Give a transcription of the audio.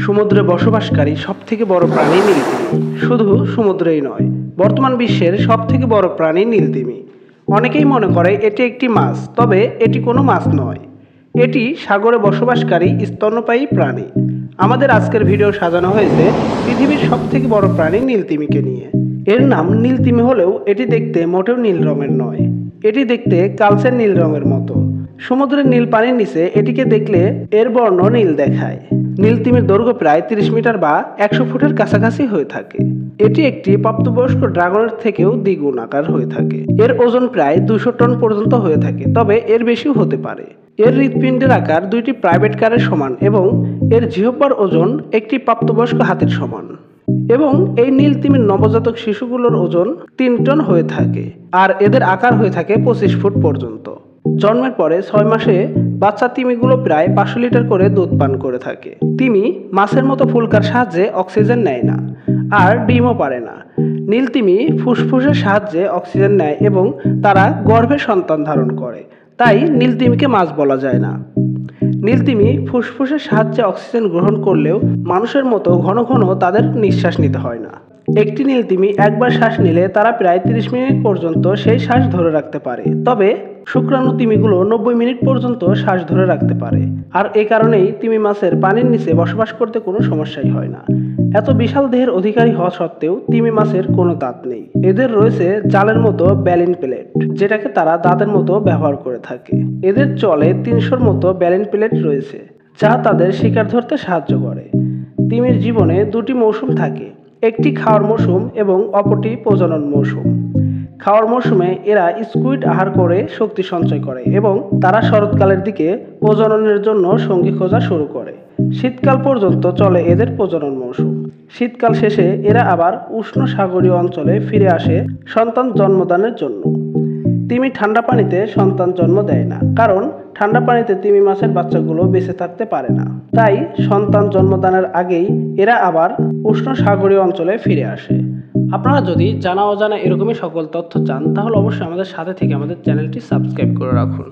সমুদ্রে বসবাসকারী সবথেকে বড় প্রাণী নীলতিমি। শুধু সমুদ্রেই নয়, বর্তমান বিশ্বের সবথেকে বড় প্রাণী নীলতিমি। অনেকেই মনে করে এটি একটি মাছ, তবে এটি কোনো মাছ নয়। এটি সাগরে বসবাসকারী স্তন্যপায়ী প্রাণী। আমাদের আজকের ভিডিও সাজানো হয়েছে পৃথিবীর সবথেকে বড় প্রাণী নীলতিমিকে নিয়ে। এর নাম নীলতিমি হলেও এটি দেখতে মোটেও নীল রঙের নয়। এটি দেখতে কালচে নীল রঙের মতো। সমুদ্রের নীল পানির নিচে এটিকে দেখলে এর বর্ণ নীল দেখায়। নীলতিমির দৈর্ঘ্য প্রায় 30 মিটার বা 100 ফুটের কাছাকাছি হয়ে থাকে। এটি একটি প্রাপ্তবয়স্ক ড্রাগনের থেকেও দ্বিগুণ আকার হয়ে থাকে। এর ওজন প্রায় 200 টন পর্যন্ত হয়ে থাকে, তবে এর বেশিও হতে পারে। এর হৃৎপিণ্ডের আকার 2টি প্রাইভেট কারের সমান এবং এর জিহ্বার ওজন একটি প্রাপ্তবয়স্ক হাতির সমান। এবং এই নীলতিমির নবজাতক শিশুগুলোর ওজন 3 টন হয়ে থাকে, আর এদের আকার হয়ে থাকে 25 ফুট পর্যন্ত। জন্মের পরে 6 মাসে বাচ্চা তিমিগুলো প্রায় 500 লিটার করে দুধ পান করে থাকে। তিমি মাছের মতো ফুলকার সাহায্যে অক্সিজেন নেয় না, আর ডিমও পারে না। নীলতিমি ফুসফুসের সাহায্যে অক্সিজেন নেয় এবং তারা গর্ভে সন্তান ধারণ করে, তাই নীলতিমিকে মাছ বলা যায় না। নীলতিমি ফুসফুসের সাহায্যে অক্সিজেন গ্রহণ করলেও মানুষের মতো ঘন ঘন তাদের নিঃশ্বাস নিতে হয় না। একটি নীলতিমি একবার শ্বাস নিলে তারা প্রায় 30 মিনিট পর্যন্ত সেই শ্বাস ধরে রাখতে পারে, তবে শুক্রাণু তিমিগুলো 90 মিনিট পর্যন্ত শ্বাস ধরে রাখতে পারে। আর এই কারণেই তিমি মাছের পানির নিচে বসবাস করতে কোনো সমস্যাই হয় না। এত বিশাল দেহের অধিকারী হওয়া সত্ত্বেও তিমি মাছের কোনো দাঁত নেই। এদের রয়েছে জালের মতো ব্যালিন প্লেট, যেটাকে তারা দাঁতের মতো ব্যবহার করে থাকে। এদের চলে 300-র মতো ব্যালিন প্লেট রয়েছে, যা তাদের শিকার ধরতে সাহায্য করে। তিমির জীবনে 2টি মৌসুম থাকে, একটি খাওয়ার মৌসুম এবং অপরটি প্রজনন মৌসুম। খাওয়ার মৌসুমে এরা স্কুইড আহার করে শক্তি সঞ্চয় করে এবং তারা শরৎকালের দিকে প্রজননের জন্য সঙ্গী খোঁজা শুরু করে। শীতকাল পর্যন্ত চলে এদের প্রজনন মৌসুম। শীতকাল শেষে এরা আবার উষ্ণ সাগরীয় অঞ্চলে ফিরে আসে সন্তান জন্মদানের জন্য। তিমি ঠান্ডা পানিতে সন্তান জন্ম দেয় না, কারণ ঠান্ডা পানিতে তিমি মাছের বাচ্চাগুলো বেঁচে থাকতে পারে না। তাই সন্তান জন্মদানের আগেই এরা আবার উষ্ণ সাগরীয় অঞ্চলে ফিরে আসে। আপনারা যদি জানা অজানা এরকমই সকল তথ্য চান, তাহলে অবশ্যই আমাদের সাথে থেকে আমাদের চ্যানেলটি সাবস্ক্রাইব করে রাখুন।